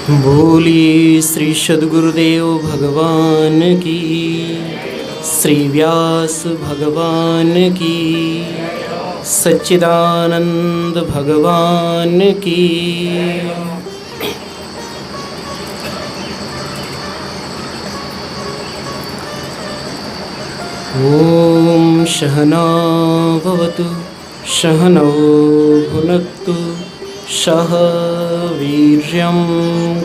बोलिए श्री सद्गुरुदेव भगवान की, श्री व्यास भगवान की, सच्चिदानंद भगवान की। ओम सहना भवतु सहनौ भुनक्तु सह वीर्यं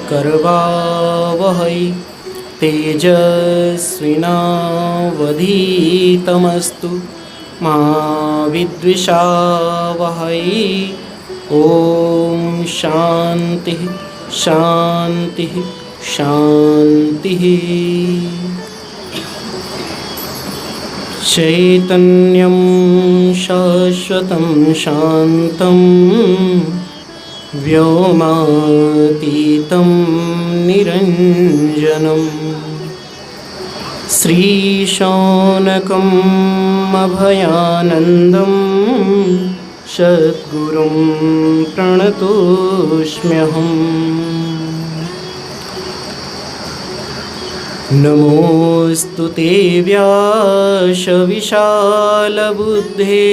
करवावहै तेजस्विनावधीतमस्तु मा विद्विषावहै। ओम शांति शांति शांति। चैतन्यं शाश्वतं शान्तं व्योमातीतं निरञ्जनं श्रीशौनकम् अभयानन्दं सद्गुरुं प्रणतोऽस्म्यहम्। नमोऽस्तु ते व्यास विशालबुद्धे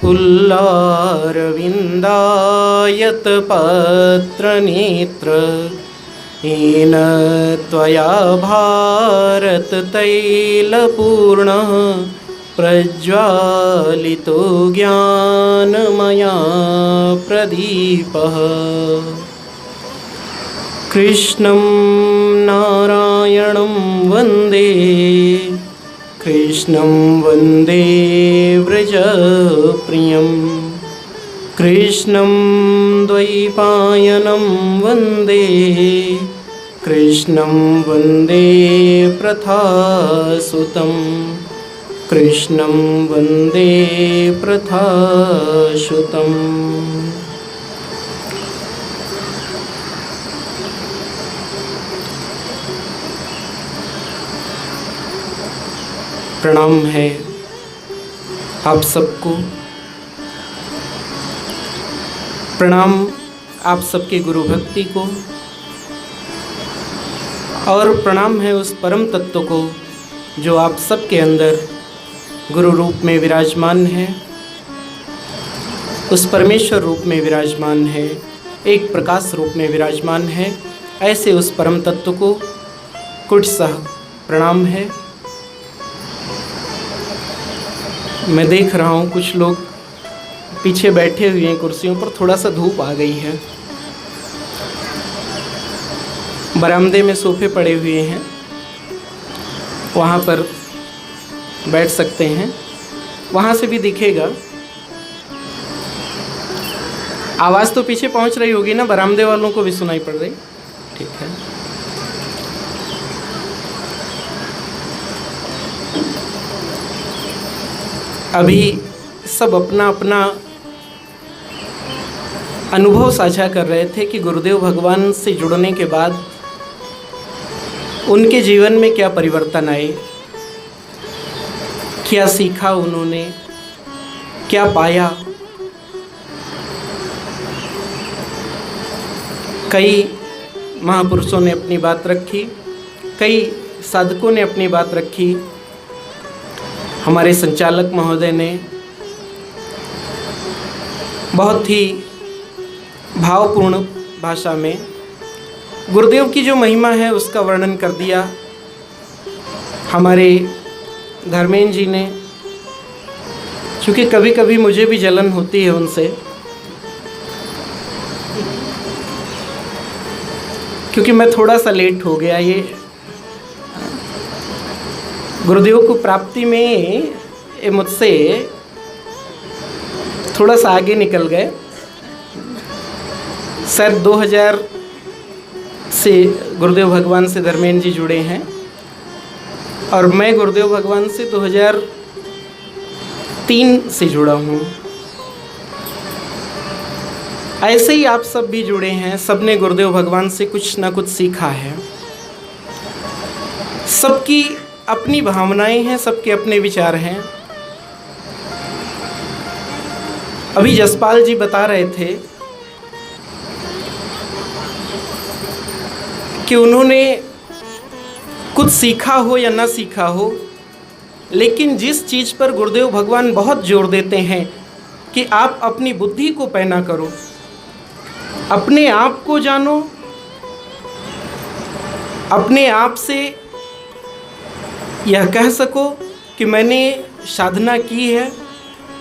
पुल्लारविन्दायतपत्रनेत्र येन त्वया भारततैलपूर्णः प्रज्वालितो ज्ञानमया प्रदीपः। कृष्णं नारायणं वन्दे कृष्णं वन्दे व्रजप्रियं कृष्णं द्वैपायनं वन्दे कृष्णं वन्दे प्रथासुतं कृष्णं वन्दे प्रथासुतम्। प्रणाम है आप सबको। प्रणाम आप सबके गुरु भक्ति को, और प्रणाम है उस परम तत्व को जो आप सबके अंदर गुरु रूप में विराजमान है, उस परमेश्वर रूप में विराजमान है, एक प्रकाश रूप में विराजमान है। ऐसे उस परम तत्व को कुटसः प्रणाम है। मैं देख रहा हूँ कुछ लोग पीछे बैठे हुए हैं कुर्सियों पर, थोड़ा सा धूप आ गई है। बरामदे में सोफे पड़े हुए हैं, वहाँ पर बैठ सकते हैं, वहाँ से भी दिखेगा। आवाज़ तो पीछे पहुँच रही होगी ना, बरामदे वालों को भी सुनाई पड़ रही। ठीक है। अभी सब अपना अपना अनुभव साझा कर रहे थे कि गुरुदेव भगवान से जुड़ने के बाद उनके जीवन में क्या परिवर्तन आए, क्या सीखा उन्होंने, क्या पाया। कई महापुरुषों ने अपनी बात रखी, कई साधकों ने अपनी बात रखी। हमारे संचालक महोदय ने बहुत ही भावपूर्ण भाषा में गुरुदेव की जो महिमा है उसका वर्णन कर दिया। हमारे धर्मेंद्र जी ने, क्योंकि कभी कभी मुझे भी जलन होती है उनसे, क्योंकि मैं थोड़ा सा लेट हो गया। ये गुरुदेव को प्राप्ति में ये मुझसे थोड़ा सा आगे निकल गए। शायद 2000 से गुरुदेव भगवान से धर्मेंद्र जी जुड़े हैं, और मैं गुरुदेव भगवान से 2003 से जुड़ा हूँ। ऐसे ही आप सब भी जुड़े हैं, सब ने गुरुदेव भगवान से कुछ ना कुछ सीखा है। सबकी अपनी भावनाएं हैं, सबके अपने विचार हैं। अभी जसपाल जी बता रहे थे कि उन्होंने कुछ सीखा हो या ना सीखा हो, लेकिन जिस चीज़ पर गुरुदेव भगवान बहुत जोर देते हैं कि आप अपनी बुद्धि को पैना करो, अपने आप को जानो, अपने आप से यह कह सको कि मैंने साधना की है,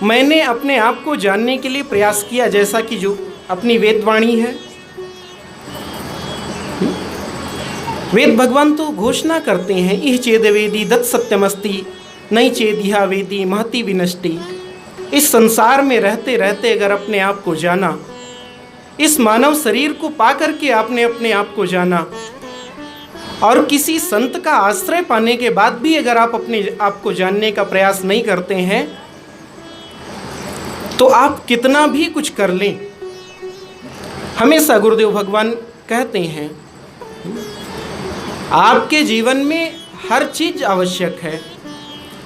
मैंने अपने आप को जानने के लिए प्रयास किया, जैसा कि जो अपनी वेदवाणी है। वेद भगवान तो घोषणा करते हैं, इह चेद वेदी दत्त सत्यमस्ति नहीं चेदिहा वेदी महति विनष्टि। इस संसार में रहते रहते अगर अपने आप को जाना, इस मानव शरीर को पा करके आपने अपने आप को जाना, और किसी संत का आश्रय पाने के बाद भी अगर आप अपने आप को जानने का प्रयास नहीं करते हैं, तो आप कितना भी कुछ कर लें, हमेशा गुरुदेव भगवान कहते हैं आपके जीवन में हर चीज आवश्यक है।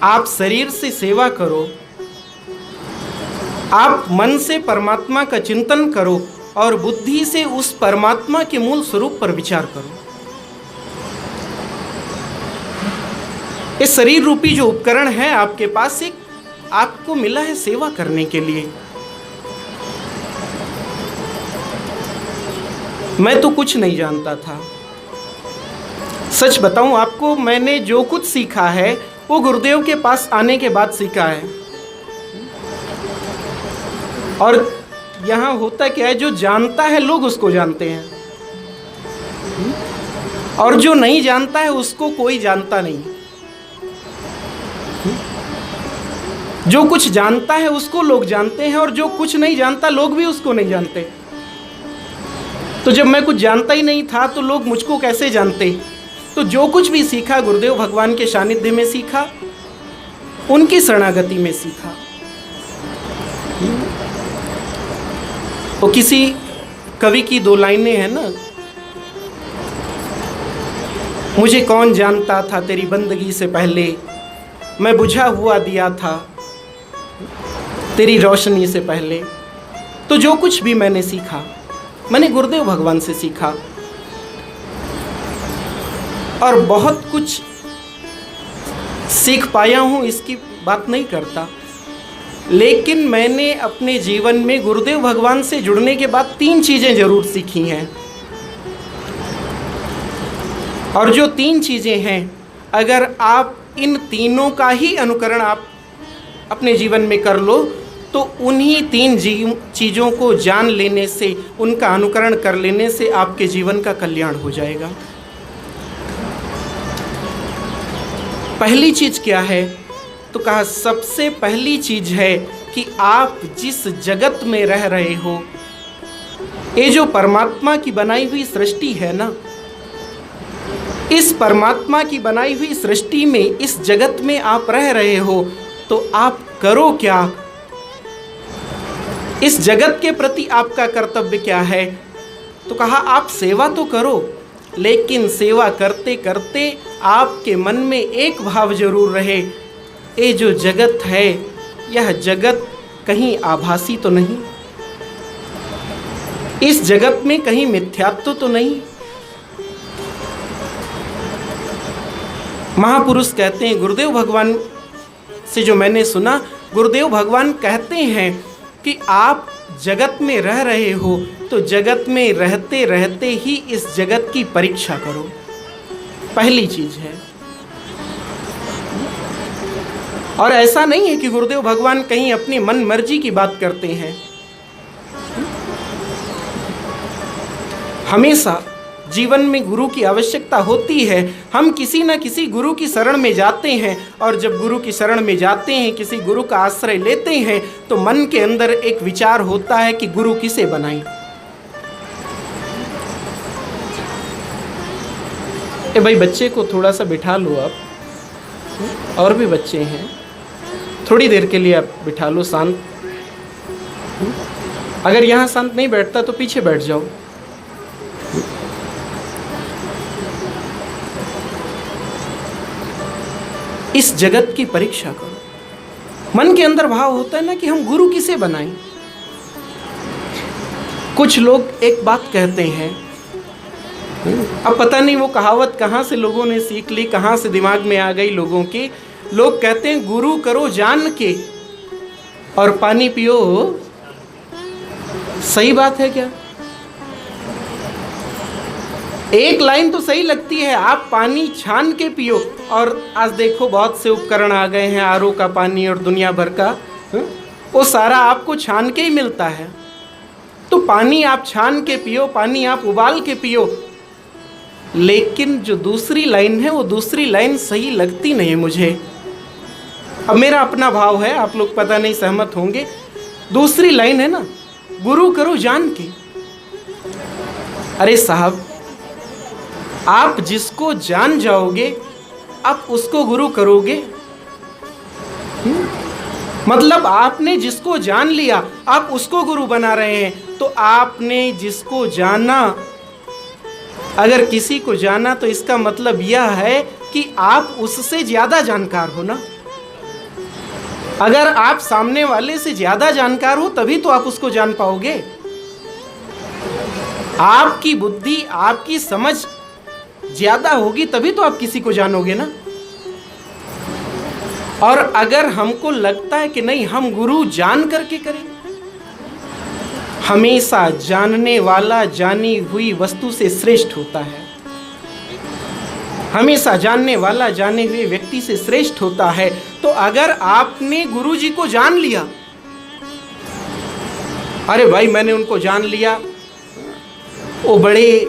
आप शरीर से सेवा करो, आप मन से परमात्मा का चिंतन करो, और बुद्धि से उस परमात्मा के मूल स्वरूप पर विचार करो। इस शरीर रूपी जो उपकरण है आपके पास, एक आपको मिला है सेवा करने के लिए। मैं तो कुछ नहीं जानता था, सच बताऊं आपको, मैंने जो कुछ सीखा है वो गुरुदेव के पास आने के बाद सीखा है। और यहाँ होता क्या है, जो जानता है लोग उसको जानते हैं, और जो नहीं जानता है उसको कोई जानता नहीं। जो कुछ जानता है उसको लोग जानते हैं, और जो कुछ नहीं जानता लोग भी उसको नहीं जानते। तो जब मैं कुछ जानता ही नहीं था तो लोग मुझको कैसे जानते। तो जो कुछ भी सीखा गुरुदेव भगवान के सानिध्य में सीखा, उनकी शरणागति में सीखा। तो किसी कवि की दो लाइनें हैं ना, मुझे कौन जानता था तेरी बंदगी से पहले, मैं बुझा हुआ दिया था तेरी रोशनी से पहले। तो जो कुछ भी मैंने सीखा, मैंने गुरुदेव भगवान से सीखा, और बहुत कुछ सीख पाया हूँ इसकी बात नहीं करता, लेकिन मैंने अपने जीवन में गुरुदेव भगवान से जुड़ने के बाद 3 चीज़ें जरूर सीखी हैं। और जो 3 चीज़ें हैं, अगर आप इन तीनों का ही अनुकरण आप अपने जीवन में कर लो, तो उन्हीं 3 चीज़ों को जान लेने से, उनका अनुकरण कर लेने से आपके जीवन का कल्याण हो जाएगा। पहली चीज़ क्या है, तो कहा सबसे पहली चीज़ है कि आप जिस जगत में रह रहे हो, ये जो परमात्मा की बनाई हुई सृष्टि है ना, इस परमात्मा की बनाई हुई सृष्टि में, इस जगत में आप रह रहे हो, तो आप करो क्या, इस जगत के प्रति आपका कर्तव्य क्या है। तो कहा आप सेवा तो करो, लेकिन सेवा करते करते आपके मन में एक भाव जरूर रहे, ये जो जगत है, यह जगत कहीं आभासी तो नहीं, इस जगत में कहीं मिथ्यात्व तो नहीं। महापुरुष कहते हैं, गुरुदेव भगवान से जो मैंने सुना, गुरुदेव भगवान कहते हैं कि आप जगत में रह रहे हो, तो जगत में रहते रहते ही इस जगत की परीक्षा करो। पहली चीज है। और ऐसा नहीं है कि गुरुदेव भगवान कहीं अपनी मन मर्जी की बात करते हैं। हमेशा जीवन में गुरु की आवश्यकता होती है। हम किसी न किसी गुरु की शरण में जाते हैं, और जब गुरु की शरण में जाते हैं, किसी गुरु का आश्रय लेते हैं, तो मन के अंदर एक विचार होता है कि गुरु किसे बनाएं। भाई बच्चे को थोड़ा सा बिठा लो आप, और भी बच्चे हैं, थोड़ी देर के लिए आप बिठा लो शांत। अगर यहाँ शांत नहीं बैठता तो पीछे बैठ जाओ। इस जगत की परीक्षा करो। मन के अंदर भाव होता है ना कि हम गुरु किसे बनाएं। कुछ लोग एक बात कहते हैं अब पता नहीं वो कहावत कहाँ से लोगों ने सीख ली, कहाँ से दिमाग में आ गई लोगों के। लोग कहते हैं गुरु करो जान के और पानी पियो। सही बात है क्या? एक लाइन तो सही लगती है, आप पानी छान के पियो। और आज देखो बहुत से उपकरण आ गए हैं, आरओ का पानी और दुनिया भर का, वो सारा आपको छान के ही मिलता है। तो पानी आप छान के पियो, पानी आप उबाल के पियो। लेकिन जो दूसरी लाइन है वो दूसरी लाइन सही लगती नहीं मुझे। अब मेरा अपना भाव है, आप लोग पता नहीं सहमत होंगे। दूसरी लाइन है ना, गुरु करो जान के। अरे साहब, आप जिसको जान जाओगे आप उसको गुरु करोगे? मतलब आपने जिसको जान लिया आप उसको गुरु बना रहे हैं। तो आपने जिसको जाना, अगर किसी को जाना तो इसका मतलब यह है कि आप उससे ज्यादा जानकार हो ना। अगर आप सामने वाले से ज्यादा जानकार हो तभी तो आप उसको जान पाओगे। आपकी बुद्धि, आपकी समझ ज्यादा होगी तभी तो आप किसी को जानोगे ना। और अगर हमको लगता है कि नहीं हम गुरु जान करके करें, हमेशा जानने वाला जानी हुई वस्तु से श्रेष्ठ होता है। हमेशा जानने वाला जाने हुए व्यक्ति से श्रेष्ठ होता है। तो अगर आपने गुरु जी को जान लिया, अरे भाई मैंने उनको जान लिया, वो बड़े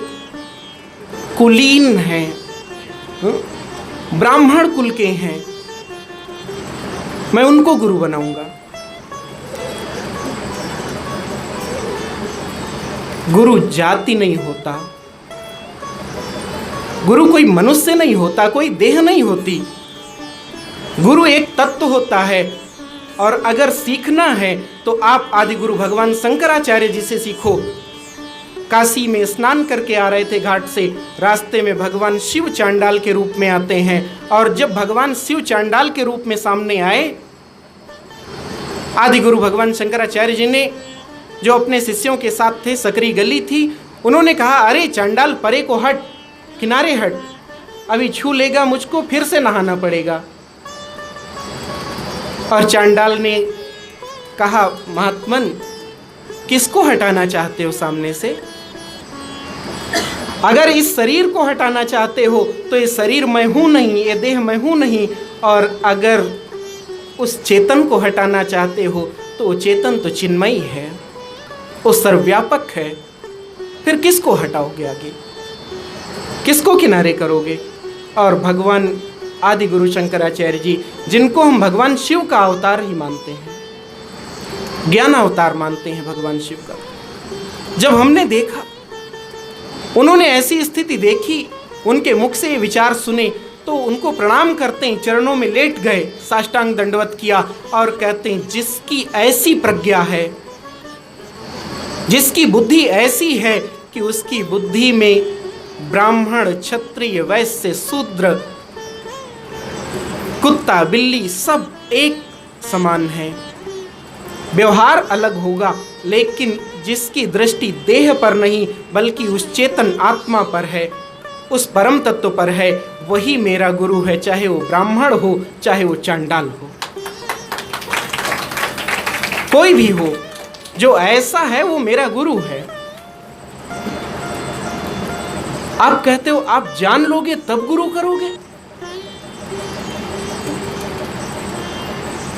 कुलीन हैं, ब्राह्मण कुल के हैं, मैं उनको गुरु बनाऊंगा। गुरु जाति नहीं होता, गुरु कोई मनुष्य नहीं होता, कोई देह नहीं होती। गुरु एक तत्व होता है। और अगर सीखना है तो आप आदि गुरु भगवान शंकराचार्य जी से सीखो। काशी में स्नान करके आ रहे थे घाट से, रास्ते में भगवान शिव चांडाल के रूप में आते हैं। और जब भगवान शिव चांडाल के रूप में सामने आए, आदि गुरु भगवान शंकराचार्य जी ने, जो अपने शिष्यों के साथ थे, सकरी गली थी, उन्होंने कहा अरे चांडाल परे को हट, किनारे हट, अभी छू लेगा मुझको फिर से नहाना पड़ेगा। और चांडाल ने कहा महात्मन किसको हटाना चाहते हो सामने से? अगर इस शरीर को हटाना चाहते हो तो ये शरीर मैं हूं नहीं, ये देह मैं हूं नहीं। और अगर उस चेतन को हटाना चाहते हो तो वो चेतन तो चिन्मयी है, वो सर्वव्यापक है। फिर किसको हटाओगे आगे, किसको किनारे करोगे? और भगवान आदि गुरु शंकराचार्य जी, जिनको हम भगवान शिव का अवतार ही मानते हैं, ज्ञान अवतार मानते हैं भगवान शिव का, जब हमने देखा, उन्होंने ऐसी स्थिति देखी, उनके मुख से ये विचार सुने, तो उनको प्रणाम करते हैं, चरणों में लेट गए, साष्टांग दंडवत किया और कहते हैं जिसकी ऐसी प्रज्ञा है, जिसकी बुद्धि ऐसी है कि उसकी बुद्धि में ब्राह्मण, क्षत्रिय, वैश्य, शूद्र, कुत्ता, बिल्ली सब एक समान है। व्यवहार अलग होगा लेकिन जिसकी दृष्टि देह पर नहीं बल्कि उस चेतन आत्मा पर है, उस परम तत्व पर है, वही मेरा गुरु है, चाहे वो ब्राह्मण हो चाहे वो चांडाल हो, कोई भी हो, जो ऐसा है वो मेरा गुरु है। आप कहते हो आप जान लोगे तब गुरु करोगे?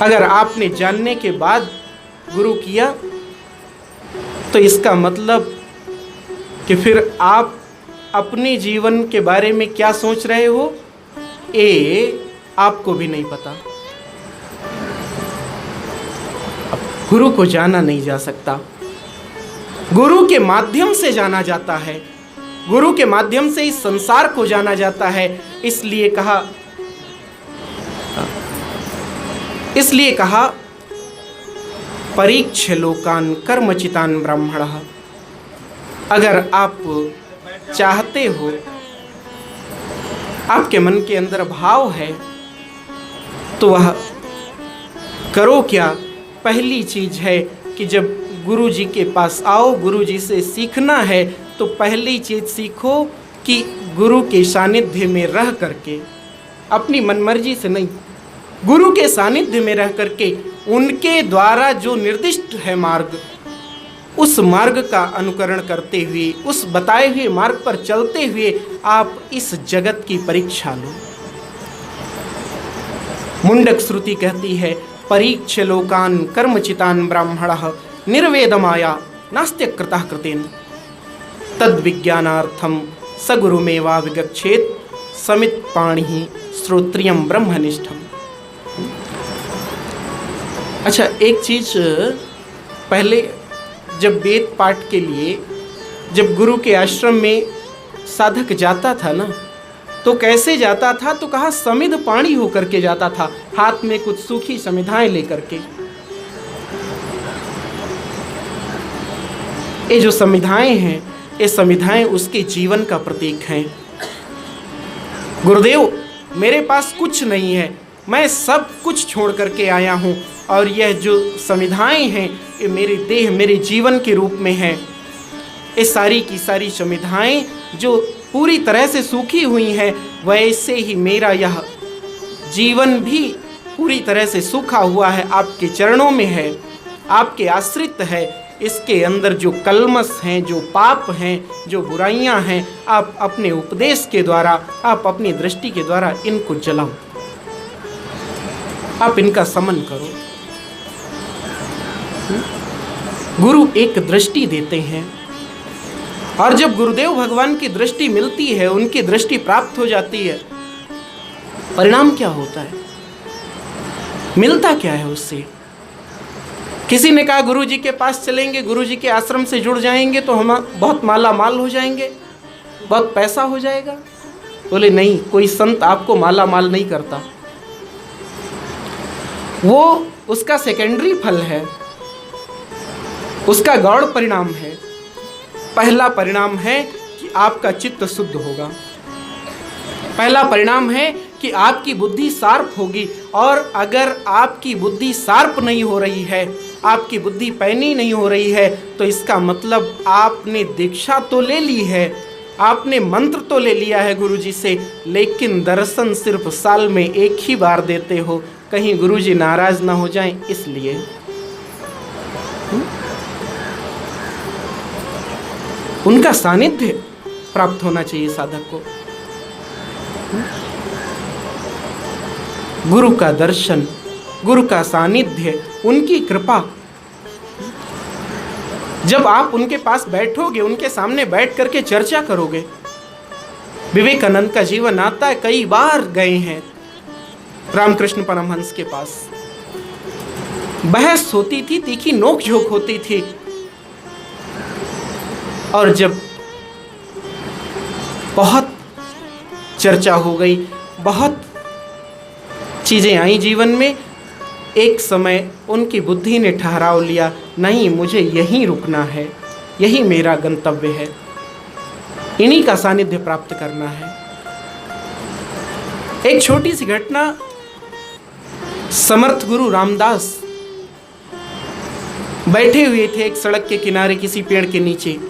अगर आपने जानने के बाद गुरु किया तो इसका मतलब कि फिर आप अपने जीवन के बारे में क्या सोच रहे हो ये आपको भी नहीं पता। गुरु को जाना नहीं जा सकता, गुरु के माध्यम से जाना जाता है, गुरु के माध्यम से इस संसार को जाना जाता है। इसलिए कहा परीक्ष लोकान कर्मचितान ब्राह्मणः। अगर आप चाहते हो, आपके मन के अंदर भाव है, तो वह करो क्या? पहली चीज है कि जब गुरु जी के पास आओ, गुरु जी से सीखना है तो पहली चीज सीखो कि गुरु के सानिध्य में रह करके, अपनी मनमर्जी से नहीं, गुरु के सानिध्य में रह करके उनके द्वारा जो निर्दिष्ट है मार्ग, उस मार्ग का अनुकरण करते हुए, उस बताए हुए मार्ग पर चलते हुए आप इस जगत की परीक्षा लो। मुंडक श्रुति कहती है, परीक्ष लोकान कर्मचितान ब्राह्मणः निर्वेदमाया नास्त्य कृतः कृतेन तद विज्ञानार्थम सगुरुमेवा विगच्छेत समित पाणि श्रोत्रियम ब्रह्मनिष्ठम। अच्छा, एक चीज पहले जब वेद पाठ के लिए जब गुरु के आश्रम में साधक जाता था ना, तो कैसे जाता था? तो कहा समिध पाणी होकर के जाता था, हाथ में कुछ सूखी समिधाएं लेकर के। ये जो समिधाएं हैं, ये समिधाएं उसके जीवन का प्रतीक हैं। गुरुदेव, मेरे पास कुछ नहीं है, मैं सब कुछ छोड़ करके आया हूँ, और यह जो समिधाएं हैं ये मेरे देह, मेरे जीवन के रूप में है। ये सारी की सारी समिधाएं जो पूरी तरह से सूखी हुई हैं, वैसे ही मेरा यह जीवन भी पूरी तरह से सूखा हुआ है, आपके चरणों में है, आपके आश्रित है। इसके अंदर जो कलमश हैं, जो पाप हैं, जो बुराइयां हैं, आप अपने उपदेश के द्वारा, आप अपनी दृष्टि के द्वारा इनको जलाओ, आप इनका समन करो। गुरु एक दृष्टि देते हैं, और जब गुरुदेव भगवान की दृष्टि मिलती है, उनकी दृष्टि प्राप्त हो जाती है, परिणाम क्या होता है? मिलता क्या है उससे? किसी ने कहा गुरु जी के पास चलेंगे, गुरु जी के आश्रम से जुड़ जाएंगे तो हम बहुत माला माल हो जाएंगे, बहुत पैसा हो जाएगा। बोले नहीं, कोई संत आपको माला माल नहीं करता, वो उसका सेकेंडरी फल है, उसका गौड़ परिणाम है। पहला परिणाम है कि आपका चित्त शुद्ध होगा, पहला परिणाम है कि आपकी बुद्धि शार्प होगी। और अगर आपकी बुद्धि शार्प नहीं हो रही है, आपकी बुद्धि पैनी नहीं हो रही है, तो इसका मतलब आपने दीक्षा तो ले ली है, आपने मंत्र तो ले लिया है गुरु जी से, लेकिन दर्शन सिर्फ साल में एक ही बार देते हो, कहीं गुरु जी नाराज ना हो जाएं इसलिए। उनका सानिध्य प्राप्त होना चाहिए साधक को, गुरु का दर्शन, गुरु का सानिध्य, उनकी कृपा। जब आप उनके पास बैठोगे, उनके सामने बैठ करके चर्चा करोगे, विवेकानंद का जीवन आता है, कई बार गए हैं रामकृष्ण परमहंस के पास, बहस होती थी, तीखी नोक झोंक होती थी, और जब बहुत चर्चा हो गई, बहुत चीज़ें आई जीवन में, एक समय उनकी बुद्धि ने ठहराव लिया, नहीं मुझे यहीं रुकना है, यही मेरा गंतव्य है, इन्हीं का सानिध्य प्राप्त करना है। एक छोटी सी घटना, समर्थ गुरु रामदास बैठे हुए थे एक सड़क के किनारे किसी पेड़ के नीचे।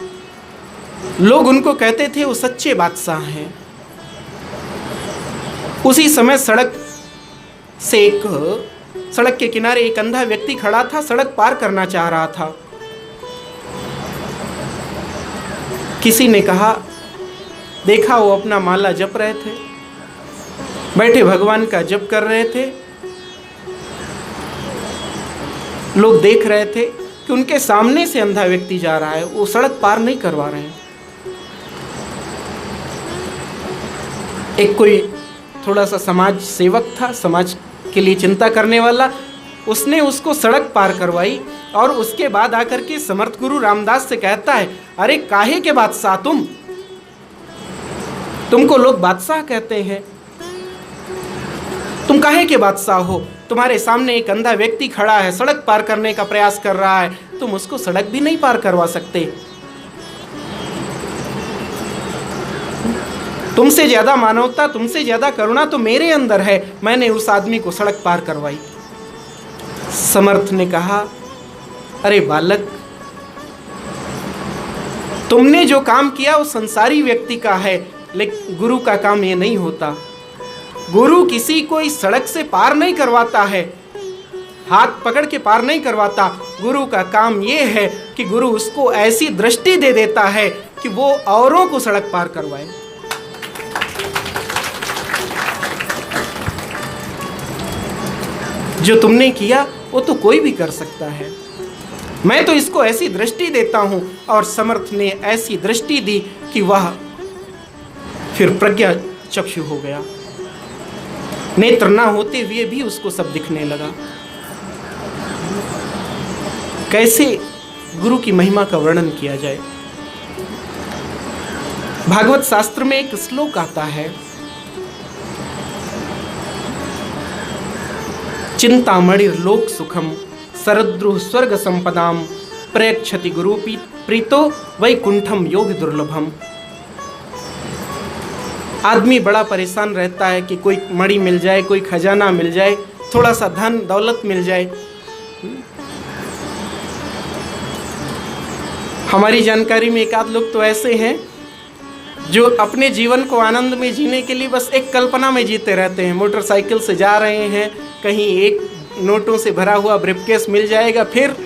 लोग उनको कहते थे वो सच्चे बादशाह हैं। उसी समय सड़क के किनारे एक अंधा व्यक्ति खड़ा था, सड़क पार करना चाह रहा था। किसी ने कहा, देखा वो अपना माला जप रहे थे, बैठे भगवान का जप कर रहे थे। लोग देख रहे थे कि उनके सामने से अंधा व्यक्ति जा रहा है, वो सड़क पार नहीं करवा रहे हैं। एक कोई थोड़ा सा समाज सेवक था, समाज के लिए चिंता करने वाला, उसने उसको सड़क पार करवाई, और उसके बाद आकर के समर्थ गुरु रामदास से कहता है, अरे काहे के बादशाह तुमको लोग बादशाह कहते हैं, तुम काहे के बादशाह हो? तुम्हारे सामने एक अंधा व्यक्ति खड़ा है, सड़क पार करने का प्रयास कर रहा है, तुम उसको सड़क भी नहीं पार करवा सकते। तुमसे ज्यादा मानवता, तुमसे ज्यादा करुणा तो मेरे अंदर है, मैंने उस आदमी को सड़क पार करवाई। समर्थ ने कहा, अरे बालक, तुमने जो काम किया वो संसारी व्यक्ति का है, लेकिन गुरु का काम ये नहीं होता। गुरु किसी को इस सड़क से पार नहीं करवाता है, हाथ पकड़ के पार नहीं करवाता। गुरु का काम ये है कि गुरु उसको ऐसी दृष्टि दे देता है कि वो औरों को सड़क पार करवाए। जो तुमने किया वो तो कोई भी कर सकता है। मैं तो इसको ऐसी दृष्टि देता हूं, और समर्थ ने ऐसी दृष्टि दी कि वह फिर प्रज्ञा चक्षु हो गया। नेत्र ना होते हुए भी उसको सब दिखने लगा। कैसे गुरु की महिमा का वर्णन किया जाए। भागवत शास्त्र में एक श्लोक आता है, चिंतामणिर लोक सुखम सरद्रुह स्वर्ग संपदाम प्रयक्षति गुरु प्रीतो वैकुंठम योग दुर्लभम। आदमी बड़ा परेशान रहता है कि कोई मणि मिल जाए, कोई खजाना मिल जाए, थोड़ा सा धन दौलत मिल जाए। हमारी जानकारी में एक आध लोग तो ऐसे हैं जो अपने जीवन को आनंद में जीने के लिए बस एक कल्पना में जीते रहते हैं। मोटरसाइकिल से जा रहे हैं, कहीं एक नोटों से भरा हुआ ब्रीफकेस मिल जाएगा, फिर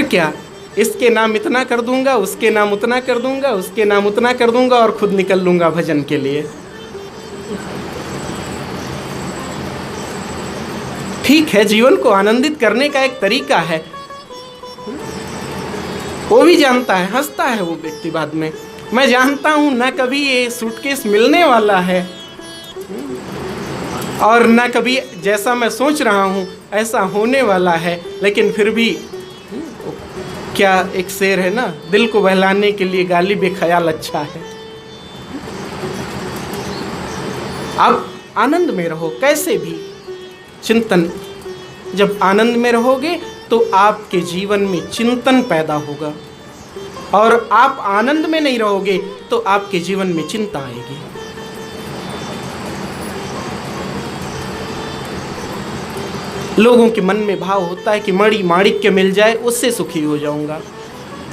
क्या, इसके नाम इतना कर दूंगा, उसके नाम उतना कर दूंगा, उसके नाम उतना कर दूंगा और खुद निकल लूंगा भजन के लिए। ठीक है, जीवन को आनंदित करने का एक तरीका है, वो भी जानता है, हंसता है वो व्यक्ति बाद में। मैं जानता हूं ना कभी ये सूटकेस मिलने वाला है और ना कभी जैसा मैं सोच रहा हूं ऐसा होने वाला है, लेकिन फिर भी क्या एक शेर है ना, दिल को बहलाने के लिए गाली बेख्याल अच्छा है। आप आनंद में रहो, कैसे भी चिंतन। जब आनंद में रहोगे तो आपके जीवन में चिंतन पैदा होगा, और आप आनंद में नहीं रहोगे तो आपके जीवन में चिंता आएगी। लोगों के मन में भाव होता है कि मणि माणिक्य मिल जाए उससे सुखी हो जाऊंगा।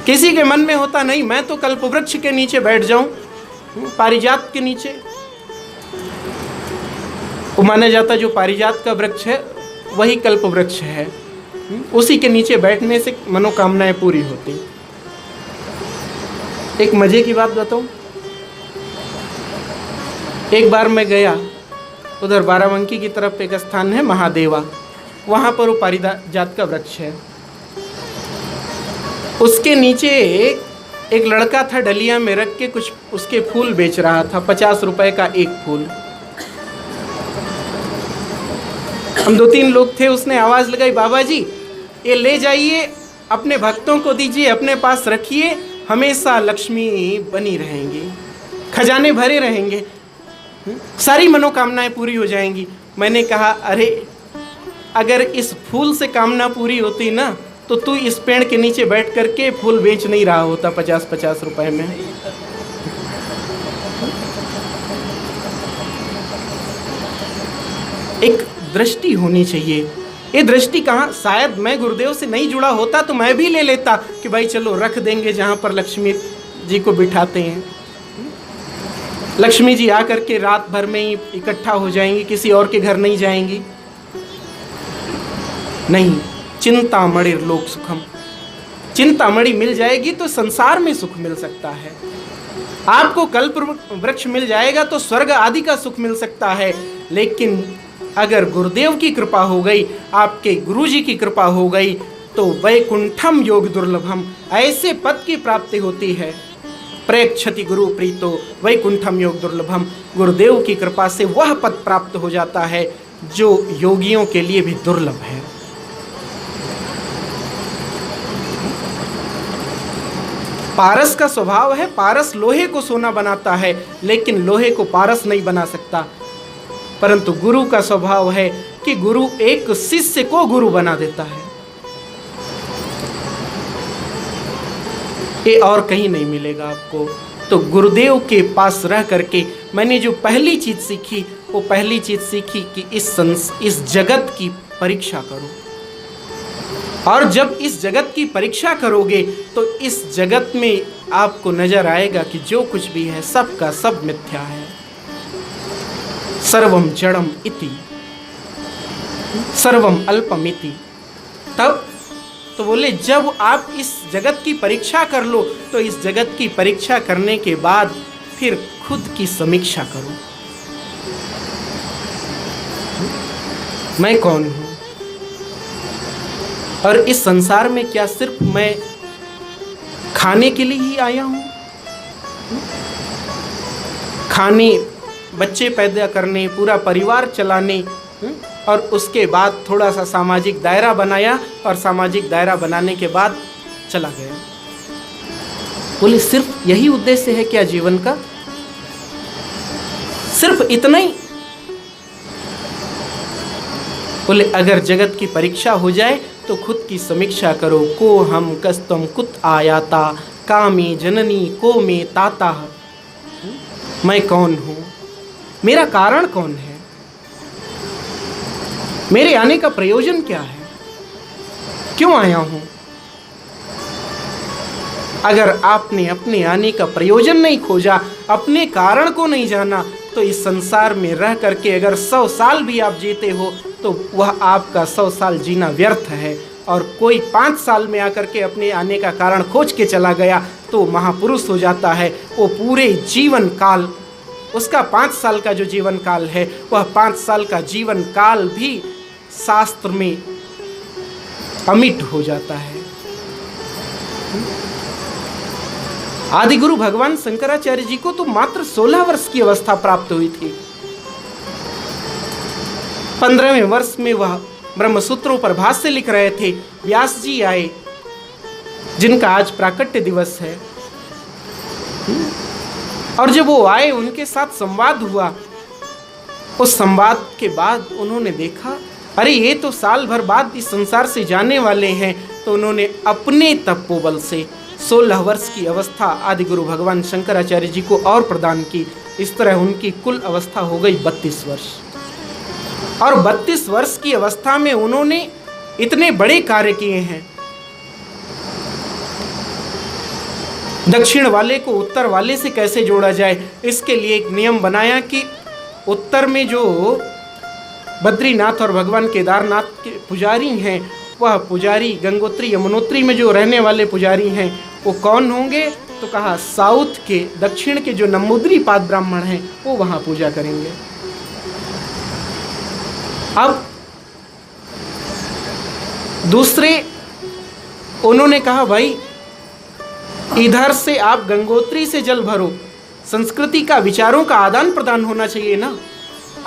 किसी के मन में होता नहीं, मैं तो कल्पवृक्ष के नीचे बैठ जाऊं, पारिजात के नीचे। वो माना जाता जो पारिजात का वृक्ष है वही कल्पवृक्ष है, उसी के नीचे बैठने से मनोकामनाएं पूरी होती। एक मजे की बात बताऊं, एक बार मैं गया उधर बाराबंकी की तरफ, एक स्थान है महादेवा, वहां पर वो पारिजात का वृक्ष है। उसके नीचे एक लड़का था, डलिया में रख के कुछ उसके फूल बेच रहा था, 50 रुपए का एक फूल। हम 2-3 लोग थे, उसने आवाज लगाई, बाबा जी ये ले जाइए, अपने भक्तों को दीजिए, अपने पास रखिए, हमेशा लक्ष्मी बनी रहेंगी, खजाने भरे रहेंगे, सारी मनोकामनाएं पूरी हो जाएंगी। मैंने कहा, अरे अगर इस फूल से कामना पूरी होती ना तो तू इस पेड़ के नीचे बैठ करके फूल बेच नहीं रहा होता 50-50 रुपए में। एक दृष्टि होनी चाहिए। ये दृष्टि कहाँ, शायद मैं गुरुदेव से नहीं जुड़ा होता तो मैं भी ले लेता कि भाई चलो रख देंगे जहाँ पर लक्ष्मी जी को बिठाते हैं, लक्ष्मी जी आकर के रात भर में ही इकट्ठा हो जाएंगी, किसी और के घर नहीं जाएंगी। नहीं, चिंतामणिर लोक सुखम, चिंतामणि मिल जाएगी तो संसार में सुख मिल सकता है। आपको कल्प वृक्ष मिल जाएगा तो स्वर्ग आदि का सुख मिल सकता है। लेकिन अगर गुरुदेव की कृपा हो गई, आपके गुरु जी की कृपा हो गई, तो वैकुंठम योग दुर्लभम, ऐसे पद की प्राप्ति होती है। प्रेक्षति गुरु प्रीतो वैकुंठम योग दुर्लभम, गुरुदेव की कृपा से वह पद प्राप्त हो जाता है जो योगियों के लिए भी दुर्लभ है। पारस का स्वभाव है, पारस लोहे को सोना बनाता है लेकिन लोहे को पारस नहीं बना सकता। परंतु गुरु का स्वभाव है कि गुरु एक शिष्य को गुरु बना देता है। ये और कहीं नहीं मिलेगा आपको। तो गुरुदेव के पास रह करके मैंने जो पहली चीज सीखी, वो पहली चीज सीखी कि इस जगत की परीक्षा करो, और जब इस जगत की परीक्षा करोगे तो इस जगत में आपको नजर आएगा कि जो कुछ भी है सब का सब मिथ्या है। सर्वम जड़म इति, सर्वम अल्पम इति। तब तो बोले जब आप इस जगत की परीक्षा कर लो तो इस जगत की परीक्षा करने के बाद फिर खुद की समीक्षा करो, मैं कौन हूं और इस संसार में क्या सिर्फ मैं खाने के लिए ही आया हूं? खाने, बच्चे पैदा करने, पूरा परिवार चलाने, और उसके बाद थोड़ा सा सामाजिक दायरा बनाया और सामाजिक दायरा बनाने के बाद चला गया। बोले सिर्फ यही उद्देश्य है क्या जीवन का? सिर्फ इतना ही? बोले अगर जगत की परीक्षा हो जाए तो खुद की समीक्षा करो। को हम कस्तम कुत आयाता कामे जननी को में ताता। मैं कौन हूं, मेरा कारण कौन है, मेरे आने का प्रयोजन क्या है, क्यों आया हूं? अगर आपने अपने आने का प्रयोजन नहीं खोजा, अपने कारण को नहीं जाना, तो इस संसार में रह करके अगर 100 साल भी आप जीते हो तो वह आपका 100 साल जीना व्यर्थ है। और कोई 5 साल में आकर के अपने आने का कारण खोज के चला गया तो महापुरुष हो जाता है। वो पूरे जीवन काल, उसका 5 साल का जो जीवन काल है वह 5 साल का जीवन काल भी शास्त्र में अमिट हो जाता है। आदि गुरु भगवान शंकराचार्य जी को तो मात्र 16 वर्ष की अवस्था प्राप्त हुई थी। 15वें वर्ष में वह ब्रह्मसूत्रों पर भाष्य लिख रहे थे। व्यास जी आए, जिनका आज प्राकट्य दिवस है, और जब वो आए उनके साथ संवाद हुआ। उस संवाद के बाद उन्होंने देखा अरे ये तो साल भर बाद इस संसार से जाने वाले हैं। तो उन्होंने अपने तपोबल से 16 वर्ष की अवस्था आदि गुरु भगवान शंकराचार्य जी को और प्रदान की। इस तरह उनकी कुल अवस्था हो गई 32 वर्ष। और 32 वर्ष की अवस्था में उन्होंने इतने बड़े कार्य किए हैं। दक्षिण वाले को उत्तर वाले से कैसे जोड़ा जाए, इसके लिए एक नियम बनाया कि उत्तर में जो बद्रीनाथ और भगवान केदारनाथ के पुजारी हैं, वह पुजारी गंगोत्री यमुनोत्री में जो रहने वाले पुजारी हैं वो कौन होंगे? तो कहा साउथ के, दक्षिण के जो नम्बूद्री पाद ब्राह्मण हैं वो वहाँ पूजा करेंगे। अब दूसरे उन्होंने कहा भाई इधर से आप गंगोत्री से जल भरो, संस्कृति का, विचारों का आदान प्रदान होना चाहिए ना।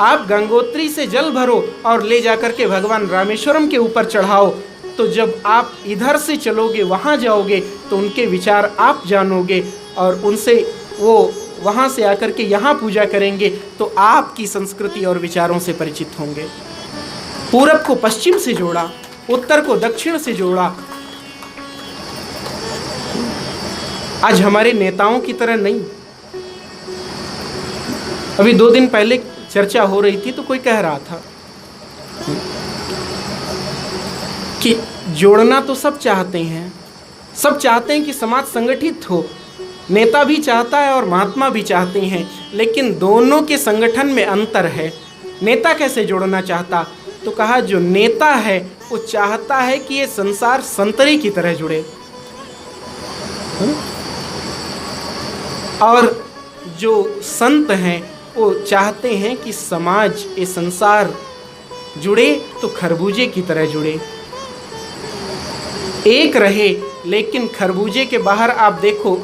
आप गंगोत्री से जल भरो और ले जाकर के भगवान रामेश्वरम के ऊपर चढ़ाओ। तो जब आप इधर से चलोगे, वहाँ जाओगे तो उनके विचार आप जानोगे और उनसे वो वहाँ से आकर के यहाँ पूजा करेंगे तो आपकी संस्कृति और विचारों से परिचित होंगे। पूरब को पश्चिम से जोड़ा, उत्तर को दक्षिण से जोड़ा। आज हमारे नेताओं की तरह नहीं। अभी 2 दिन पहले चर्चा हो रही थी तो कोई कह रहा था कि जोड़ना तो सब चाहते हैं, सब चाहते हैं कि समाज संगठित हो। नेता भी चाहता है और महात्मा भी चाहते हैं, लेकिन दोनों के संगठन में अंतर है। नेता कैसे जोड़ना चाहता? तो कहा जो नेता है वो चाहता है कि ये संसार संतरे की तरह जुड़े, और जो संत हैं वो चाहते हैं कि समाज, ये संसार जुड़े तो खरबूजे की तरह जुड़े, एक रहे। लेकिन खरबूजे के बाहर आप देखो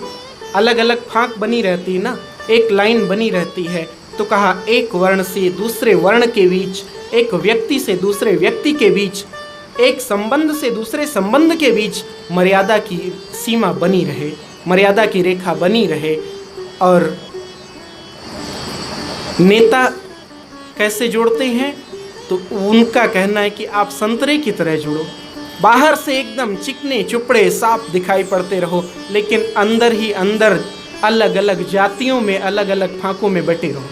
अलग अलग फांक बनी रहती है ना, एक लाइन बनी रहती है। तो कहा एक वर्ण से दूसरे वर्ण के बीच, एक व्यक्ति से दूसरे व्यक्ति के बीच, एक संबंध से दूसरे संबंध के बीच मर्यादा की सीमा बनी रहे, मर्यादा की रेखा बनी रहे। और नेता कैसे जोड़ते हैं? तो उनका कहना है कि आप संतरे की तरह जुड़ो, बाहर से एकदम चिकने चुपड़े साफ दिखाई पड़ते रहो, लेकिन अंदर ही अंदर अलग अलग जातियों में, अलग अलग फांकों में बटे रहो।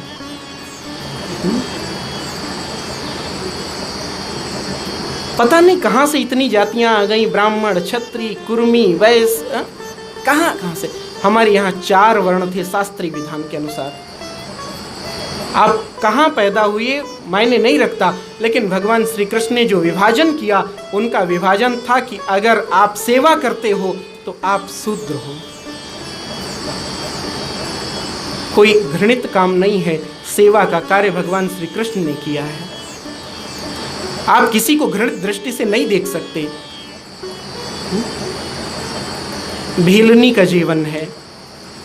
पता नहीं कहाँ से इतनी जातियां आ गई, ब्राह्मण, क्षत्रिय, कुर्मी, वैश्य, कहाँ से। हमारे यहाँ 4 वर्ण थे शास्त्रीय विधान के अनुसार। आप कहाँ पैदा हुए मायने नहीं रखता, लेकिन भगवान श्री कृष्ण ने जो विभाजन किया, उनका विभाजन था कि अगर आप सेवा करते हो तो आप शूद्र हो। कोई घृणित काम नहीं है, सेवा का कार्य भगवान श्री कृष्ण ने किया है। आप किसी को घृणित दृष्टि से नहीं देख सकते। भीलनी का जीवन है,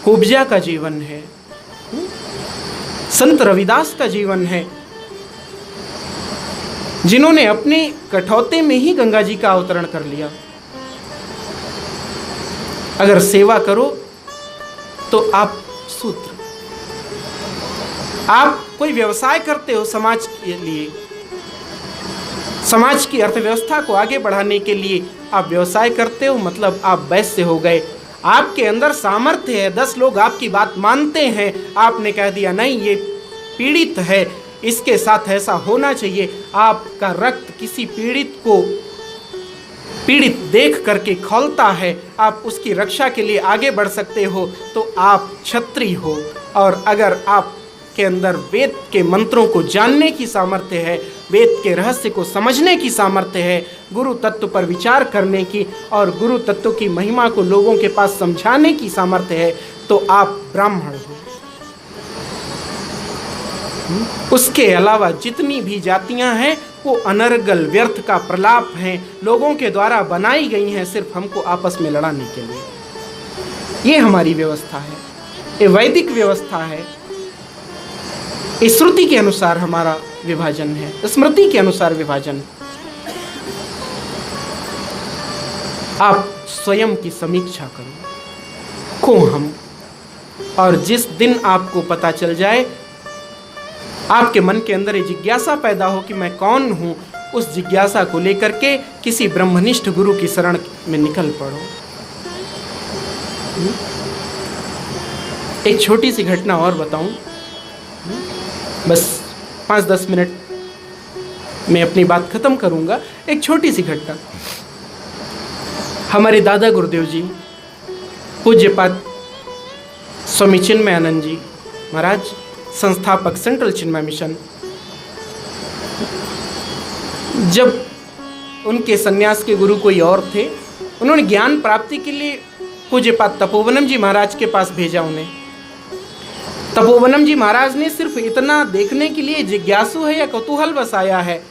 कुब्जा का जीवन है, संत रविदास का जीवन है, जिन्होंने अपने कठौते में ही गंगा जी का अवतरण कर लिया। अगर सेवा करो तो आप शूद्र। आप कोई व्यवसाय करते हो समाज के लिए, समाज की अर्थव्यवस्था को आगे बढ़ाने के लिए आप व्यवसाय करते हो, मतलब आप वैश्य हो गए। आपके अंदर सामर्थ्य है, 10 लोग आपकी बात मानते हैं, आपने कह दिया नहीं ये पीड़ित है, इसके साथ ऐसा होना चाहिए। आपका रक्त किसी पीड़ित को पीड़ित देख करके खौलता है, आप उसकी रक्षा के लिए आगे बढ़ सकते हो, तो आप क्षत्रिय हो। और अगर आप के अंदर वेद के मंत्रों को जानने की सामर्थ्य है, वेद के रहस्य को समझने की सामर्थ्य है, गुरु तत्व पर विचार करने की और गुरु तत्व की महिमा को लोगों के पास समझाने की सामर्थ्य है, तो आप ब्राह्मण हो। उसके अलावा जितनी भी जातियां हैं वो अनर्गल व्यर्थ का प्रलाप हैं, लोगों के द्वारा बनाई गई हैं सिर्फ हमको आपस में लड़ाने के लिए। ये हमारी व्यवस्था है, ये वैदिक व्यवस्था है। श्रुति के अनुसार हमारा विभाजन है, स्मृति के अनुसार विभाजन। आप स्वयं की समीक्षा करो, कौन हम। और जिस दिन आपको पता चल जाए, आपके मन के अंदर ये जिज्ञासा पैदा हो कि मैं कौन हूं, उस जिज्ञासा को लेकर के किसी ब्रह्मनिष्ठ गुरु की शरण में निकल पड़ो। एक छोटी सी घटना और बताऊं, बस 5-10 मिनट में अपनी बात खत्म करूंगा। एक छोटी सी घटना। हमारे दादा गुरुदेव जी पूज्यपाद स्वामी चिन्मयानंद जी महाराज, संस्थापक सेंट्रल चिन्मय मिशन, जब उनके सन्यास के गुरु कोई और थे, उन्होंने ज्ञान प्राप्ति के लिए पूज्यपाद तपोवनम जी महाराज के पास भेजा उन्हें। तपोवनम जी महाराज ने सिर्फ इतना देखने के लिए जिज्ञासु है या कौतूहल बस आया है,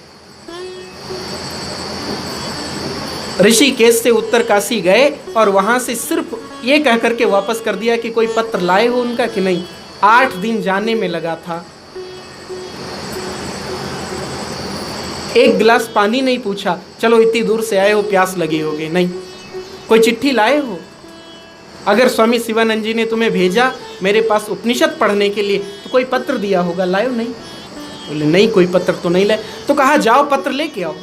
ऋषिकेश से उत्तरकाशी गए और वहां से सिर्फ ये कह करके वापस कर दिया कि कोई पत्र लाए हो उनका कि नहीं। 8 दिन जाने में लगा था। एक गिलास पानी नहीं पूछा, चलो इतनी दूर से आए हो प्यास लगी होगी, नहीं। कोई चिट्ठी लाए हो? अगर स्वामी शिवानंद जी ने तुम्हें भेजा मेरे पास उपनिषद पढ़ने के लिए, तो कोई पत्र दिया होगा, लाए हो? नहीं। बोले नहीं, कोई पत्र तो नहीं लाए। तो कहा जाओ पत्र लेके आओ।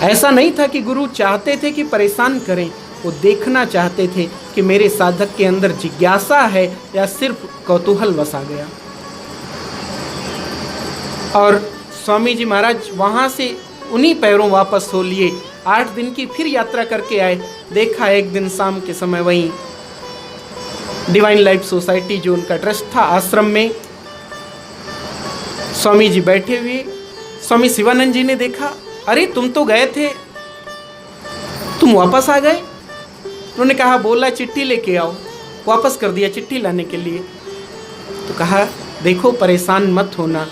ऐसा नहीं था कि गुरु चाहते थे कि परेशान करें, वो देखना चाहते थे कि मेरे साधक के अंदर जिज्ञासा है या सिर्फ कौतूहल बस आ गया। और स्वामी जी महाराज वहाँ से उन्हीं पैरों वापस हो लिए। 8 दिन की फिर यात्रा करके आए। देखा एक दिन शाम के समय वहीं डिवाइन लाइफ सोसाइटी जो उनका ट्रस्ट था, आश्रम में स्वामी जी बैठे हुए। स्वामी शिवानंद जी ने देखा, अरे तुम तो गए थे, तुम वापस आ गए। उन्होंने कहा, बोला चिट्ठी लेके आओ। वापस कर दिया चिट्ठी लाने के लिए। तो कहा, देखो परेशान मत होना,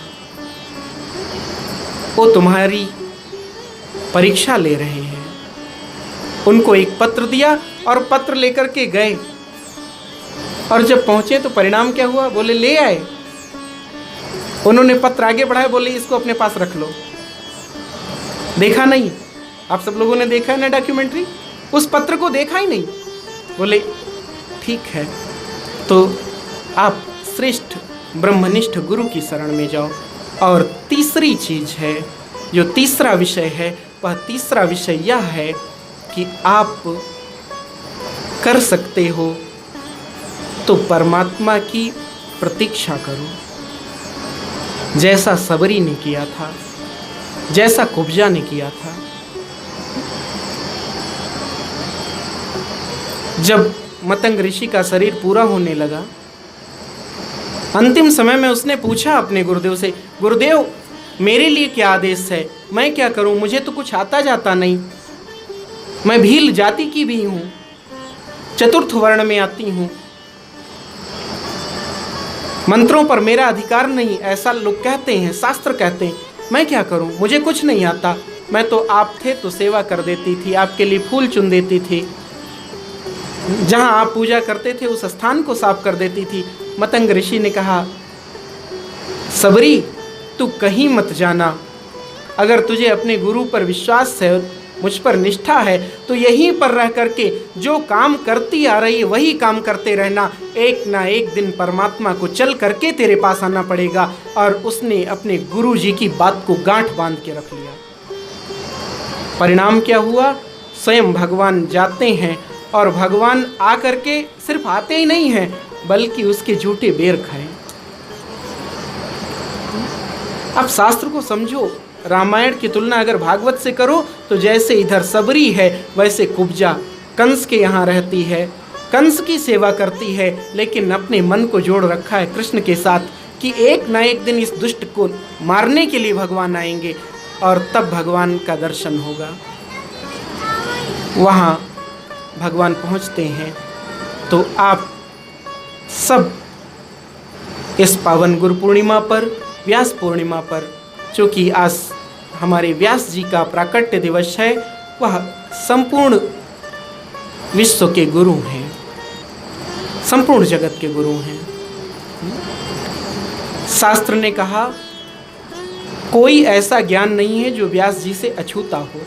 वो तुम्हारी परीक्षा ले रहे हैं। उनको एक पत्र दिया और पत्र लेकर के गए। और जब पहुंचे तो परिणाम क्या हुआ? बोले ले आए। उन्होंने पत्र आगे बढ़ाया, बोले इसको अपने पास रख लो। देखा नहीं? आप सब लोगों ने देखा है ना डॉक्यूमेंट्री? उस पत्र को देखा ही नहीं। बोले ठीक है, तो आप श्रेष्ठ ब्रह्मनिष्ठ गुरु की शरण में जाओ। और तीसरी चीज है, जो तीसरा विषय है, वह तीसरा विषय यह है कि आप कर सकते हो तो परमात्मा की प्रतीक्षा करो, जैसा सबरी ने किया था, जैसा कुब्जा ने किया था। जब मतंग ऋषि का शरीर पूरा होने लगा। अंतिम समय में उसने पूछा अपने गुरुदेव से, गुरुदेव मेरे लिए क्या आदेश है, मैं क्या करूं, मुझे तो कुछ आता जाता नहीं, मैं भील जाति की भी हूं, चतुर्थ वर्ण में आती हूं, मंत्रों पर मेरा अधिकार नहीं, ऐसा लोग कहते हैं, शास्त्र कहते हैं, मैं क्या करूं, मुझे कुछ नहीं आता। मैं तो आप थे तो सेवा कर देती थी, आपके लिए फूल चुन देती थी, जहां आप पूजा करते थे उस स्थान को साफ कर देती थी। मतंग ऋषि ने कहा, सबरी तू कहीं मत जाना, अगर तुझे अपने गुरु पर विश्वास है, मुझ पर निष्ठा है, तो यहीं पर रह करके जो काम करती आ रही है वही काम करते रहना। एक ना एक दिन परमात्मा को चल करके तेरे पास आना पड़ेगा। और उसने अपने गुरु जी की बात को गांठ बांध के रख लिया। परिणाम क्या हुआ, स्वयं भगवान जाते हैं और भगवान आकर के सिर्फ आते ही नहीं हैं बल्कि उसके झूठे बेर खाए। अब शास्त्र को समझो, रामायण की तुलना अगर भागवत से करो तो जैसे इधर सबरी है वैसे कुब्जा कंस के यहाँ रहती है, कंस की सेवा करती है, लेकिन अपने मन को जोड़ रखा है कृष्ण के साथ कि एक ना एक दिन इस दुष्ट को मारने के लिए भगवान आएंगे और तब भगवान का दर्शन होगा। वहाँ भगवान पहुँचते हैं तो आप सब इस पावन गुरु पूर्णिमा पर, व्यास पूर्णिमा पर, चूँकि आज हमारे व्यास जी का प्राकट्य दिवस है, वह संपूर्ण विश्व के गुरु हैं, संपूर्ण जगत के गुरु हैं। शास्त्र ने कहा कोई ऐसा ज्ञान नहीं है जो व्यास जी से अछूता हो।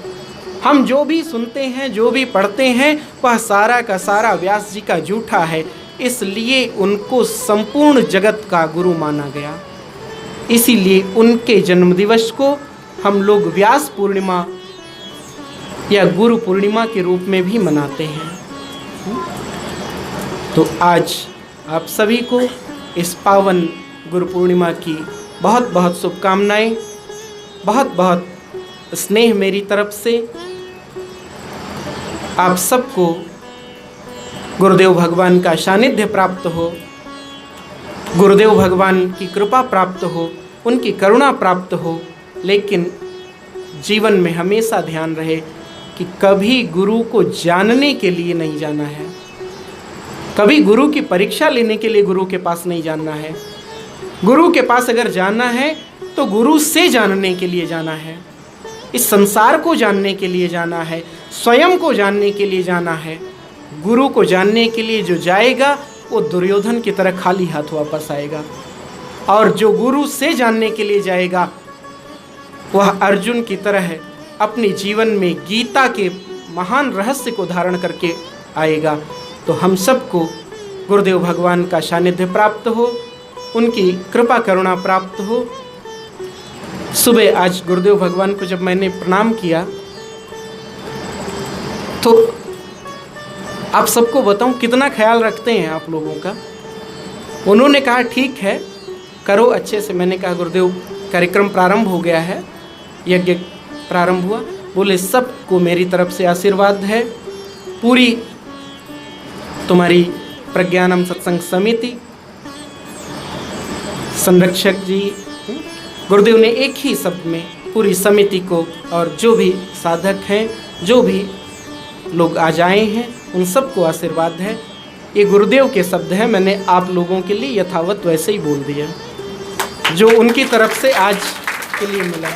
हम जो भी सुनते हैं, जो भी पढ़ते हैं, वह सारा का सारा व्यास जी का झूठा है, इसलिए उनको संपूर्ण जगत का गुरु माना गया। इसीलिए उनके जन्मदिवस को हम लोग व्यास पूर्णिमा या गुरु पूर्णिमा के रूप में भी मनाते हैं। तो आज आप सभी को इस पावन गुरु पूर्णिमा की बहुत बहुत शुभकामनाएं, बहुत बहुत स्नेह मेरी तरफ से। आप सबको गुरुदेव भगवान का सानिध्य प्राप्त हो, गुरुदेव भगवान की कृपा प्राप्त हो, उनकी करुणा प्राप्त हो। लेकिन जीवन में हमेशा ध्यान रहे कि कभी गुरु को जानने के लिए नहीं जाना है, कभी गुरु की परीक्षा लेने के लिए गुरु के पास नहीं जाना है। गुरु के पास अगर जाना है तो गुरु से जानने के लिए जाना है, इस संसार को जानने के लिए जाना है, स्वयं को जानने के लिए जाना है। गुरु को जानने के लिए जो जाएगा वो दुर्योधन की तरह खाली हाथ वापस आएगा, और जो गुरु से जानने के लिए जाएगा वह अर्जुन की तरह है, अपने जीवन में गीता के महान रहस्य को धारण करके आएगा। तो हम सबको गुरुदेव भगवान का सानिध्य प्राप्त हो, उनकी कृपा करुणा प्राप्त हो। सुबह आज गुरुदेव भगवान को जब मैंने प्रणाम किया तो आप सबको बताऊं कितना ख्याल रखते हैं आप लोगों का। उन्होंने कहा ठीक है करो अच्छे से। मैंने कहा गुरुदेव कार्यक्रम प्रारंभ हो गया है, यज्ञ प्रारंभ हुआ। बोले सबको मेरी तरफ से आशीर्वाद है, पूरी तुम्हारी प्रज्ञानम सत्संग समिति, संरक्षक जी, गुरुदेव ने एक ही शब्द में पूरी समिति को और जो भी साधक हैं, जो भी लोग आज आए हैं, उन सबको आशीर्वाद है। ये गुरुदेव के शब्द हैं, मैंने आप लोगों के लिए यथावत वैसे ही बोल दिया जो उनकी तरफ से आज के लिए मिला।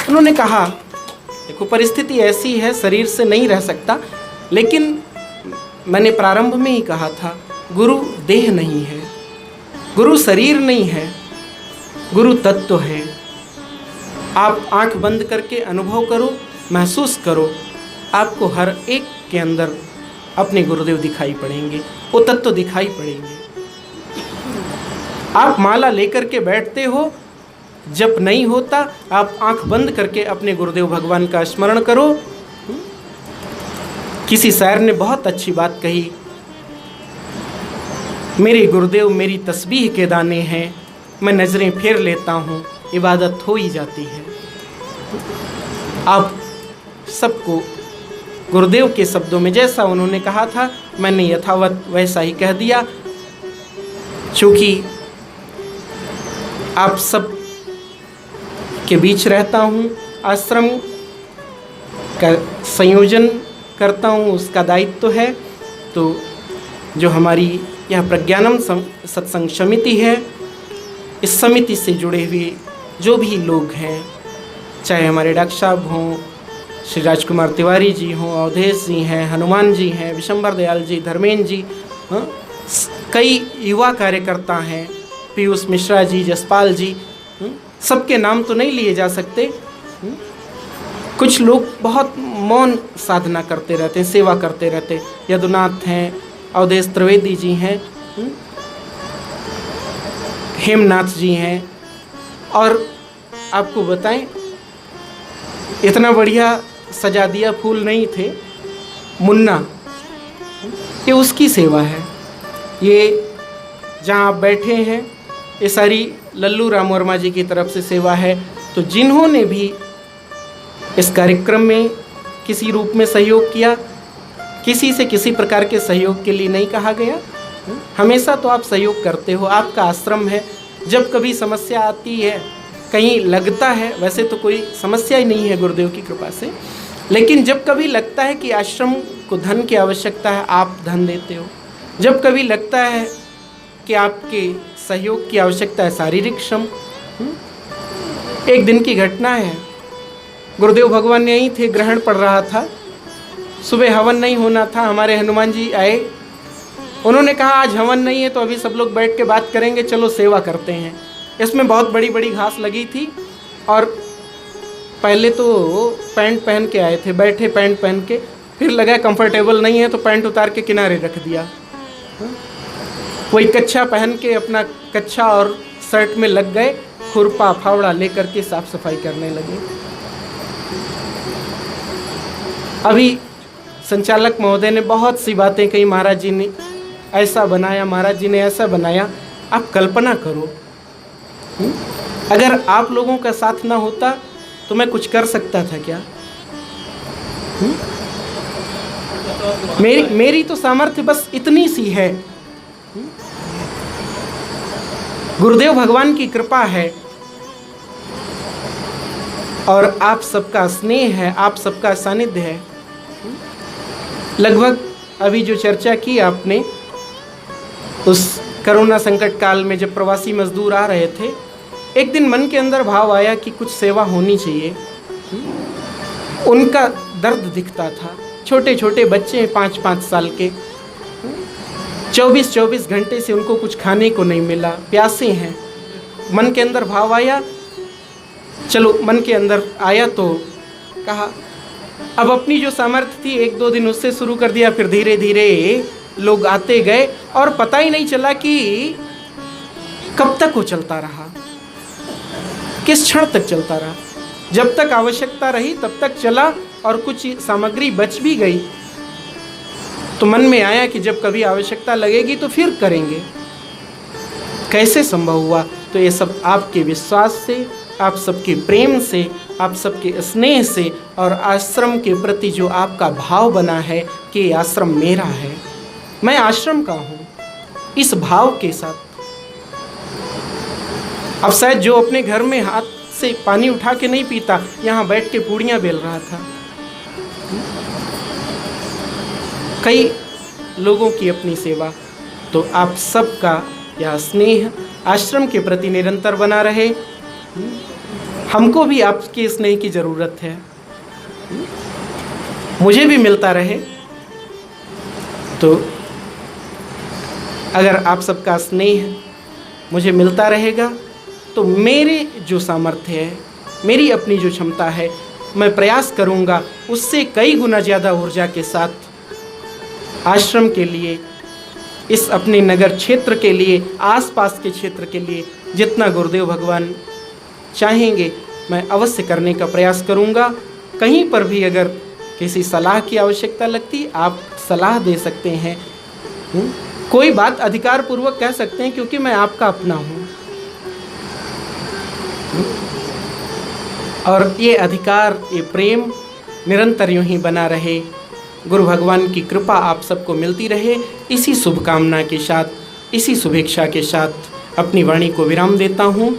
उन्होंने कहा देखो परिस्थिति ऐसी है, शरीर से नहीं रह सकता, लेकिन मैंने प्रारंभ में ही कहा था गुरु देह नहीं है, गुरु शरीर नहीं है, गुरु तत्व है। आप आंख बंद करके अनुभव करो, महसूस करो, आपको हर एक के अंदर अपने गुरुदेव दिखाई पड़ेंगे, वो तत्व दिखाई पड़ेंगे। आप माला लेकर के बैठते हो, जब नहीं होता आप आंख बंद करके अपने गुरुदेव भगवान का स्मरण करो। किसी शायर ने बहुत अच्छी बात कही, मेरे गुरुदेव मेरी तस्बीह के दाने हैं, मैं नज़रें फेर लेता हूँ, इबादत हो ही जाती है। आप सबको गुरुदेव के शब्दों में जैसा उन्होंने कहा था मैंने यथावत वैसा ही कह दिया। चूँकि आप सब के बीच रहता हूँ, आश्रम का संयोजन करता हूँ, उसका दायित्व है। तो जो हमारी यह प्रज्ञानम सत्संग समिति है, इस समिति से जुड़े हुए जो भी लोग हैं, चाहे हमारे डॉक्टर साहब हों, श्री राजकुमार तिवारी जी हों, अवधेश जी हैं, हनुमान जी हैं, विशंबर दयाल जी, धर्मेंद्र जी, कई युवा कार्यकर्ता हैं, पीयूष मिश्रा जी, जसपाल जी, सबके नाम तो नहीं लिए जा सकते। कुछ लोग बहुत मौन साधना करते रहते हैं, सेवा करते रहते। यदुनाथ हैं, अवधेश त्रिवेदी जी हैं, हेमनाथ जी हैं। और आपको बताएं, इतना बढ़िया सजा दिया फूल नहीं थे, मुन्ना, ये उसकी सेवा है। ये जहाँ आप बैठे हैं, ये सारी लल्लू राम वर्मा जी की तरफ से सेवा है। तो जिन्होंने भी इस कार्यक्रम में किसी रूप में सहयोग किया, किसी से किसी प्रकार के सहयोग के लिए नहीं कहा गया, हमेशा तो आप सहयोग करते हो, आपका आश्रम है। जब कभी समस्या आती है, कहीं लगता है, वैसे तो कोई समस्या ही नहीं है गुरुदेव की कृपा से, लेकिन जब कभी लगता है कि आश्रम को धन की आवश्यकता है, आप धन देते हो। जब कभी लगता है कि आपके सहयोग की आवश्यकता है, शारीरिक श्रम। एक दिन की घटना है, गुरुदेव भगवान यहीं थे, ग्रहण पड़ रहा था, सुबह हवन नहीं होना था। हमारे हनुमान जी आए, उन्होंने कहा आज हवन नहीं है तो अभी सब लोग बैठ के बात करेंगे, चलो सेवा करते हैं। इसमें बहुत बड़ी बड़ी घास लगी थी और पहले तो पैंट पहन के आए थे, बैठे पैंट पहन के, फिर लगा कंफर्टेबल नहीं है तो पैंट उतार के किनारे रख दिया। वही कच्छा पहन के अपना कच्छा और शर्ट में लग गए, खुरपा फावड़ा लेकर के साफ सफाई करने लगे। अभी संचालक महोदय ने बहुत सी बातें कही, महाराज जी ने ऐसा बनाया, महाराज जी ने ऐसा बनाया। आप कल्पना करो, अगर आप लोगों का साथ ना होता तो मैं कुछ कर सकता था क्या? मेरी तो सामर्थ्य बस इतनी सी है। गुरुदेव भगवान की कृपा है और आप सबका स्नेह है, आप सबका सानिध्य है। लगभग अभी जो चर्चा की आपने, उस कोरोना संकट काल में जब प्रवासी मजदूर आ रहे थे, एक दिन मन के अंदर भाव आया कि कुछ सेवा होनी चाहिए। उनका दर्द दिखता था, छोटे छोटे बच्चे हैं 5-5 साल के, 24-24 घंटे से उनको कुछ खाने को नहीं मिला, प्यासे हैं। मन के अंदर भाव आया, चलो मन के अंदर आया तो कहा अब अपनी जो सामर्थ्य थी 1-2 दिन उससे शुरू कर दिया, फिर धीरे धीरे लोग आते गए और पता ही नहीं चला कि कब तक वो चलता रहा, किस क्षण तक चलता रहा। जब तक आवश्यकता रही तब तक चला और कुछ सामग्री बच भी गई तो मन में आया कि जब कभी आवश्यकता लगेगी तो फिर करेंगे। कैसे संभव हुआ? तो ये सब आपके विश्वास से, आप सबके प्रेम से, आप सबके स्नेह से और आश्रम के प्रति जो आपका भाव बना है कि आश्रम मेरा है, मैं आश्रम का हूँ, इस भाव के साथ। अब शायद जो अपने घर में हाथ से पानी उठा के नहीं पीता, यहाँ बैठ के पूड़ियाँ बेल रहा था। कई लोगों की अपनी सेवा। तो आप सबका यह स्नेह आश्रम के प्रति निरंतर बना रहे। हमको भी आपके स्नेह की ज़रूरत है, मुझे भी मिलता रहे। तो अगर आप सबका स्नेह मुझे मिलता रहेगा तो मेरे जो सामर्थ्य है, मेरी अपनी जो क्षमता है, मैं प्रयास करूँगा उससे कई गुना ज़्यादा ऊर्जा के साथ आश्रम के लिए, इस अपने नगर क्षेत्र के लिए, आसपास के क्षेत्र के लिए जितना गुरुदेव भगवान चाहेंगे मैं अवश्य करने का प्रयास करूँगा। कहीं पर भी अगर किसी सलाह की आवश्यकता लगती, आप सलाह दे सकते हैं, कोई बात अधिकार पूर्वक कह सकते हैं, क्योंकि मैं आपका अपना हूँ। और ये अधिकार, ये प्रेम निरंतर यूं ही बना रहे। गुरु भगवान की कृपा आप सबको मिलती रहे। इसी शुभकामना के साथ, इसी शुभेच्छा के साथ अपनी वाणी को विराम देता हूँ।